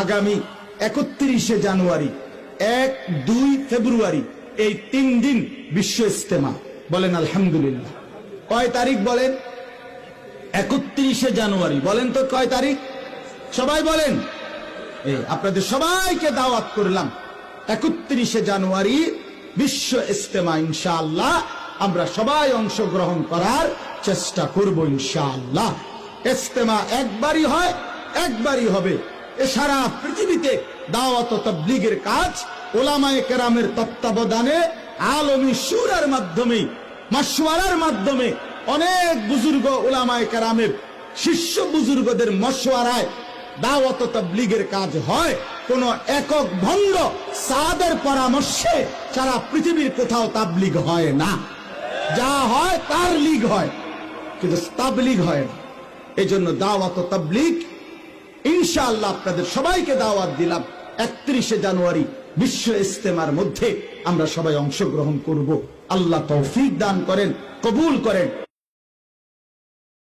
আগামী 31শে জানুয়ারি, 1-2 ফেব্রুয়ারি এই 3 দিন বিশ্ব ইজতেমা। বলেন আলহামদুলিল্লাহ। কয় তারিখ বলেন? 31শে জানুয়ারি। বলেন তো কয় তারিখ? সবাই বলেন। এই আপনাদের সবাইকে দাওয়াত করলাম 31শে জানুয়ারি বিশ্ব ইজতেমা। ইনশাআল্লাহ আমরা সবাই অংশগ্রহণ করার চেষ্টা করব ইনশাআল্লাহ। ইজতেমা একবারই হয়, একবারই হবে। এ সারা পৃথিবীতে দাওয়াত ও তাবলীগের কাজ উলামায়ে কেরামের তত্ত্বাবধানে আলমী শুরার মাধ্যমে, মাশওয়ারার মাধ্যমে, অনেক বুজুর্গ উলামায়ে কেরামের শিষ্য বুজুর্গদের মশওয়ারায় দাওয়াত ও তাবলীগের কাজ হয়। কোন একক ভণ্ড সাদের পরামর্শে সারা পৃথিবীর কোথাও তাবলীগ হয় না। যা হয় তার লীগ হয়, কিন্তু তাবলীগ হয় না। এই জন্য দাওয়াত ও তাবলীগ ইনশাআল্লাহ আপনাদের সবাইকে দাওয়াত দিলাম 31শে জানুয়ারি বিশ্ব ইজতেমার মধ্যে আমরা সবাই অংশগ্রহণ করব। আল্লাহ তৌফিক দান করেন, কবুল করেন।